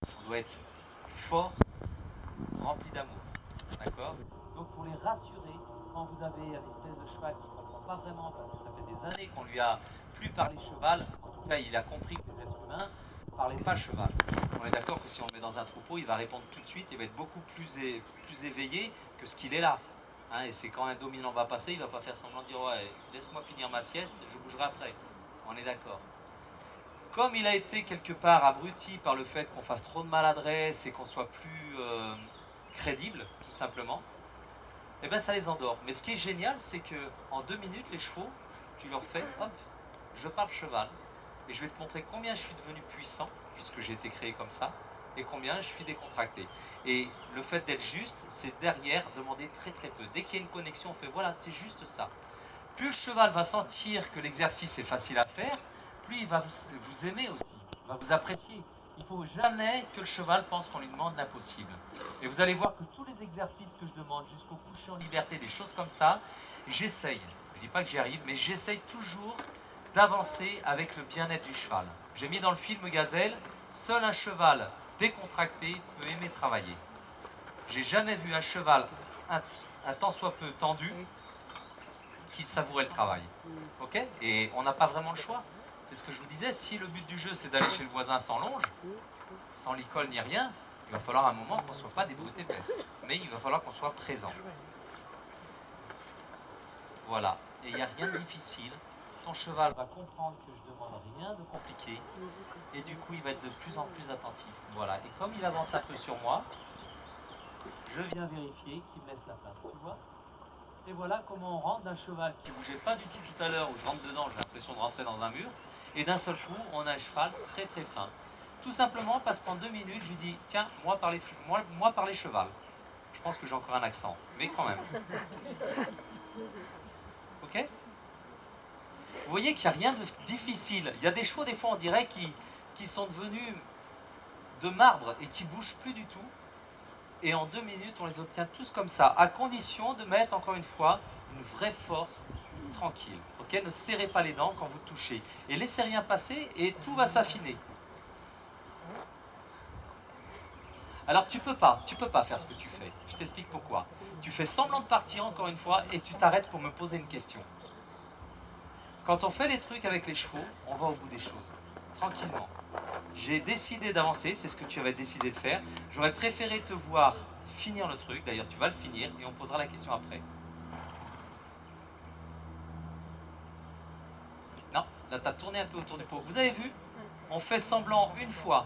On doit être fort, rempli d'amour. D'accord? Donc pour les rassurer, quand vous avez une espèce de cheval qui ne comprend pas vraiment, parce que ça fait des années qu'on lui a plus parlé cheval, en tout cas il a compris que les êtres humains ne parlaient pas cheval. On est d'accord que si on le met dans un troupeau, il va répondre tout de suite, il va être beaucoup plus éveillé que ce qu'il est là. Hein, et c'est quand un dominant va passer, il ne va pas faire semblant de dire ouais, laisse-moi finir ma sieste, je bougerai après. On est d'accord. Comme il a été quelque part abruti par le fait qu'on fasse trop de maladresse et qu'on soit plus crédible, tout simplement, et bien ça les endort. Mais ce qui est génial, c'est que en 2 minutes, les chevaux, tu leur fais, hop, je parle cheval, et je vais te montrer combien je suis devenu puissant, puisque j'ai été créé comme ça, et combien je suis décontracté. Et le fait d'être juste, c'est derrière demander très très peu. Dès qu'il y a une connexion, on fait voilà, c'est juste ça. Plus le cheval va sentir que l'exercice est facile à faire, plus il va vous aimer aussi, il va vous apprécier. Il ne faut jamais que le cheval pense qu'on lui demande l'impossible. Et vous allez voir que tous les exercices que je demande, jusqu'au coucher en liberté, des choses comme ça, j'essaye. Je ne dis pas que j'y arrive, mais j'essaye toujours d'avancer avec le bien-être du cheval. J'ai mis dans le film Gazelle, seul un cheval décontracté peut aimer travailler. J'ai jamais vu un cheval un tant soit peu tendu qui savourait le travail. Ok? Et on n'a pas vraiment le choix. C'est ce que je vous disais, si le but du jeu c'est d'aller chez le voisin sans longe, sans licol ni rien, il va falloir à un moment qu'on ne soit pas des brutes épaisses. Mais il va falloir qu'on soit présent. Voilà. Et il n'y a rien de difficile. Ton cheval va comprendre que je ne demande rien de compliqué. Et du coup, il va être de plus en plus attentif. Voilà. Et comme il avance un peu sur moi, je viens vérifier qu'il me laisse la place. Tu vois? Et voilà comment on rentre d'un cheval qui ne bougeait pas du tout à l'heure, où je rentre dedans, j'ai l'impression de rentrer dans un mur. Et d'un seul coup, on a un cheval très très fin. Tout simplement parce qu'en 2 minutes, je lui dis, tiens, moi parler cheval. Je pense que j'ai encore un accent, mais quand même. Ok? Vous voyez qu'il n'y a rien de difficile. Il y a des chevaux, des fois, on dirait, qui sont devenus de marbre et qui ne bougent plus du tout. Et en 2 minutes, on les obtient tous comme ça, à condition de mettre, encore une fois, une vraie force tranquille. Okay? Ne serrez pas les dents quand vous touchez. Et laissez rien passer et tout va s'affiner. Alors tu peux pas faire ce que tu fais. Je t'explique pourquoi. Tu fais semblant de partir, encore une fois, et tu t'arrêtes pour me poser une question. Quand on fait les trucs avec les chevaux, on va au bout des choses. Tranquillement. J'ai décidé d'avancer, c'est ce que tu avais décidé de faire. J'aurais préféré te voir finir le truc, d'ailleurs tu vas le finir et on posera la question après. Non, là tu as tourné un peu autour du pot. Vous avez vu? On fait semblant une fois.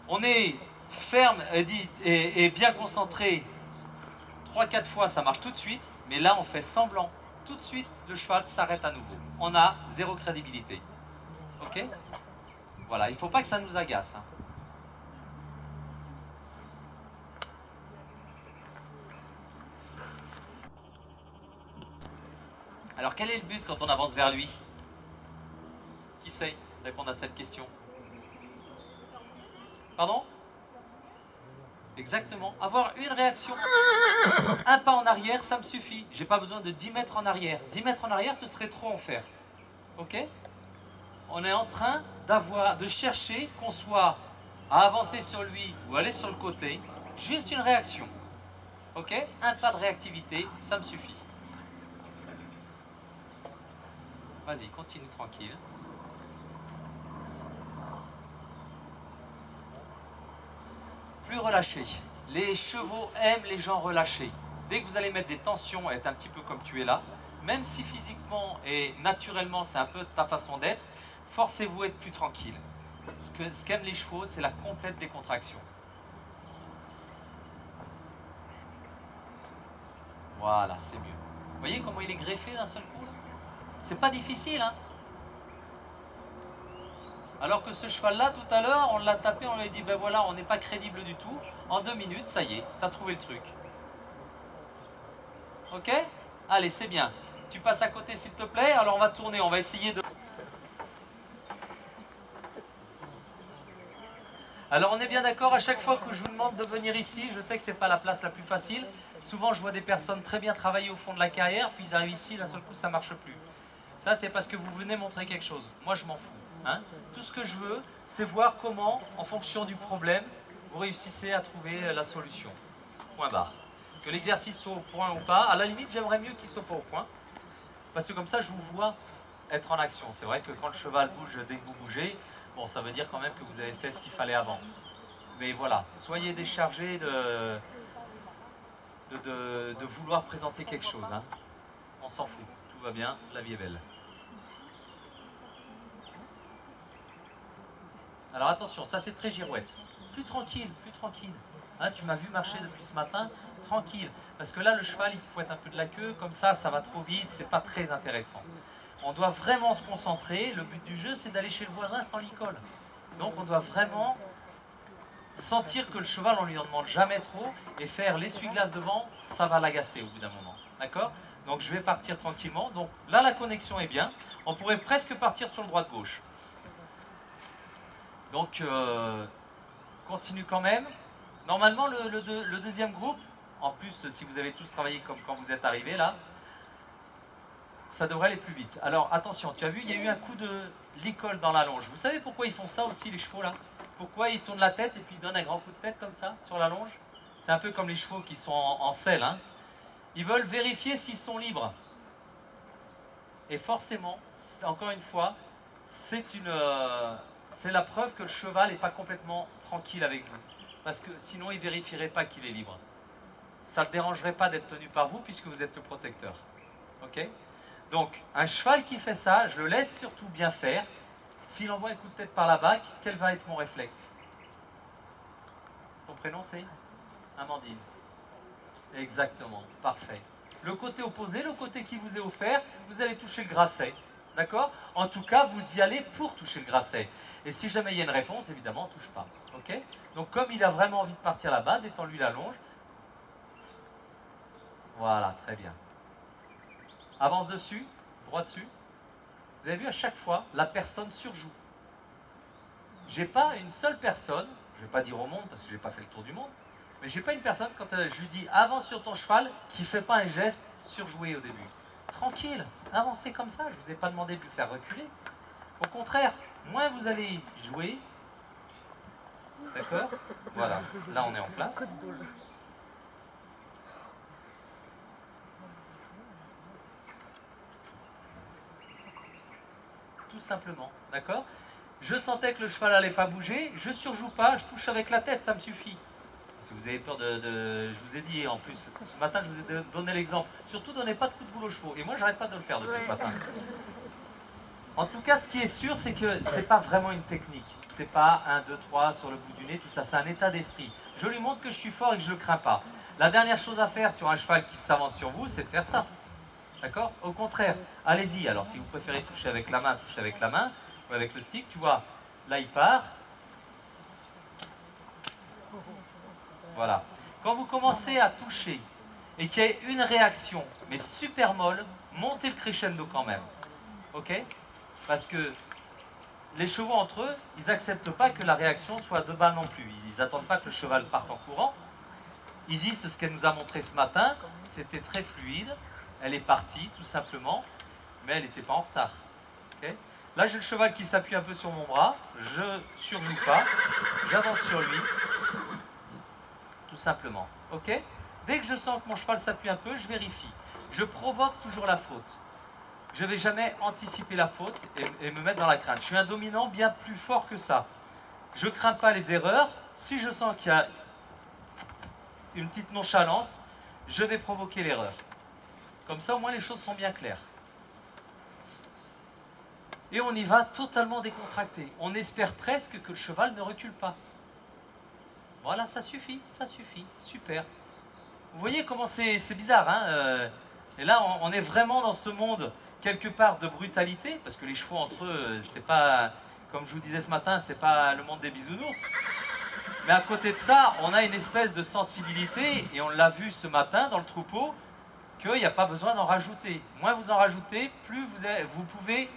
On est ferme et bien concentré 3-4 fois, ça marche tout de suite, mais là on fait semblant. Tout de suite, le cheval s'arrête à nouveau. On a 0 crédibilité. Ok? Voilà, il ne faut pas que ça nous agace. Hein. Alors quel est le but quand on avance vers lui? Qui sait répondre à cette question? Pardon? Exactement. Avoir une réaction. Un pas en arrière, ça me suffit. J'ai pas besoin de 10 mètres en arrière. 10 mètres en arrière, ce serait trop en faire. Ok? On est en train de chercher qu'on soit à avancer sur lui ou aller sur le côté. Juste une réaction. Ok? Un pas de réactivité, ça me suffit. Vas-y, continue tranquille. Plus relâché. Les chevaux aiment les gens relâchés. Dès que vous allez mettre des tensions, être un petit peu comme tu es là, même si physiquement et naturellement c'est un peu ta façon d'être, forcez-vous à être plus tranquille. Ce qu'aiment les chevaux, c'est la complète décontraction. Voilà, c'est mieux. Vous voyez comment il est greffé d'un seul coup là? C'est pas difficile, hein? Alors que ce cheval-là, tout à l'heure, on l'a tapé, on lui a dit, ben voilà, on n'est pas crédible du tout. En 2 minutes, ça y est, t'as trouvé le truc. Ok? Allez, c'est bien. Tu passes à côté, s'il te plaît. Alors, on va tourner, on va essayer de... Alors, on est bien d'accord, à chaque fois que je vous demande de venir ici, je sais que c'est pas la place la plus facile. Souvent, je vois des personnes très bien travailler au fond de la carrière, puis ils arrivent ici, d'un seul coup, ça marche plus. Ça, c'est parce que vous venez montrer quelque chose. Moi, je m'en fous. Hein. Tout ce que je veux, c'est voir comment, en fonction du problème, vous réussissez à trouver la solution. Point barre. Que l'exercice soit au point ou pas, à la limite, j'aimerais mieux qu'il soit pas au point. Parce que comme ça, je vous vois être en action. C'est vrai que quand le cheval bouge dès que vous bougez, bon, ça veut dire quand même que vous avez fait ce qu'il fallait avant. Mais voilà, soyez déchargés de vouloir présenter quelque chose. Hein. On s'en fout, tout va bien, la vie est belle. Alors attention, ça c'est très girouette. Plus tranquille, plus tranquille. Hein, tu m'as vu marcher depuis ce matin, tranquille. Parce que là, le cheval, il faut être un peu de la queue, comme ça va trop vite, c'est pas très intéressant. On doit vraiment se concentrer. Le but du jeu, c'est d'aller chez le voisin sans licol. Donc on doit vraiment sentir que le cheval, on lui en demande jamais trop, et faire l'essuie-glace devant, ça va l'agacer au bout d'un moment. D'accord? Donc je vais partir tranquillement. Donc là, la connexion est bien. On pourrait presque partir sur le droite-gauche. Donc, continue quand même. Normalement, le deuxième groupe, en plus, si vous avez tous travaillé comme quand vous êtes arrivés là, ça devrait aller plus vite. Alors, attention, tu as vu, il y a eu un coup de licol dans la longe. Vous savez pourquoi ils font ça aussi, les chevaux là? Pourquoi ils tournent la tête et puis ils donnent un grand coup de tête comme ça, sur la longe? C'est un peu comme les chevaux qui sont en selle. Hein. Ils veulent vérifier s'ils sont libres. Et forcément, encore une fois, c'est la preuve que le cheval n'est pas complètement tranquille avec vous. Parce que sinon, il ne vérifierait pas qu'il est libre. Ça ne le dérangerait pas d'être tenu par vous puisque vous êtes le protecteur. Ok? Donc, un cheval qui fait ça, je le laisse surtout bien faire. S'il envoie un coup de tête par la bague, quel va être mon réflexe? Ton prénom c'est Amandine. Exactement, parfait. Le côté opposé, le côté qui vous est offert, vous allez toucher le grasset. D'accord? En tout cas, vous y allez pour toucher le grasset. Et si jamais il y a une réponse, évidemment, on ne touche pas. Ok? Donc comme il a vraiment envie de partir là-bas, détends-lui la longe. Voilà, très bien. Avance dessus, droit dessus. Vous avez vu, à chaque fois, la personne surjoue. J'ai pas une seule personne, je ne vais pas dire au monde parce que je n'ai pas fait le tour du monde, mais j'ai pas une personne, quand je lui dis avance sur ton cheval, qui ne fait pas un geste surjoué au début. Tranquille, avancez comme ça, je ne vous ai pas demandé de lui faire reculer. Au contraire, moins vous allez jouer, d'accord? Voilà, là on est en place. Tout simplement, d'accord? Je sentais que le cheval n'allait pas bouger, je ne surjoue pas, je touche avec la tête, ça me suffit. Si vous avez peur je vous ai dit en plus, ce matin je vous ai donné l'exemple, surtout donnez pas de coups de boule aux chevaux, et moi j'arrête pas de le faire depuis ce matin. En tout cas, ce qui est sûr, c'est que c'est pas vraiment une technique, c'est pas 1, 2, 3 sur le bout du nez, tout ça, c'est un état d'esprit. Je lui montre que je suis fort et que je le crains pas. La dernière chose à faire sur un cheval qui s'avance sur vous, c'est de faire ça. D'accord? Au contraire, allez-y, alors si vous préférez toucher avec la main, touchez avec la main, ou avec le stick, tu vois, là il part. Voilà. Quand vous commencez à toucher et qu'il y a une réaction, mais super molle, montez le crescendo quand même. Ok? Parce que les chevaux entre eux, ils n'acceptent pas que la réaction soit de balle non plus. Ils n'attendent pas que le cheval parte en courant. Isis, ce qu'elle nous a montré ce matin, c'était très fluide. Elle est partie tout simplement, mais elle n'était pas en retard. Okay? Là, j'ai le cheval qui s'appuie un peu sur mon bras. Je ne surjoue pas. J'avance sur lui. Tout simplement. Ok? Dès que je sens que mon cheval s'appuie un peu, je vérifie. Je provoque toujours la faute. Je ne vais jamais anticiper la faute et me mettre dans la crainte. Je suis un dominant bien plus fort que ça. Je ne crains pas les erreurs. Si je sens qu'il y a une petite nonchalance, je vais provoquer l'erreur. Comme ça, au moins, les choses sont bien claires. Et on y va totalement décontracté. On espère presque que le cheval ne recule pas. Voilà, ça suffit, super. Vous voyez comment c'est bizarre, hein? Et là, on est vraiment dans ce monde, quelque part, de brutalité, parce que les chevaux entre eux, c'est pas, comme je vous disais ce matin, c'est pas le monde des bisounours. Mais à côté de ça, on a une espèce de sensibilité, et on l'a vu ce matin dans le troupeau, qu'il n'y a pas besoin d'en rajouter. Moins vous en rajoutez, plus vous pouvez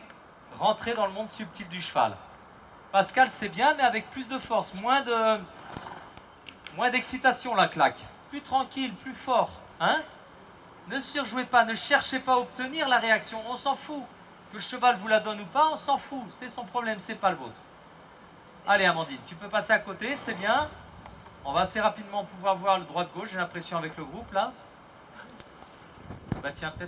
rentrer dans le monde subtil du cheval. Pascal, c'est bien, mais avec plus de force, moins d'excitation la claque. Plus tranquille, plus fort. Hein? Ne surjouez pas, ne cherchez pas à obtenir la réaction. On s'en fout Que le cheval vous la donne ou pas, on s'en fout. C'est son problème, c'est pas le vôtre. Allez Amandine, tu peux passer à côté, c'est bien. On va assez rapidement pouvoir voir le droit-gauche, j'ai l'impression avec le groupe là. Bah tiens, peut-être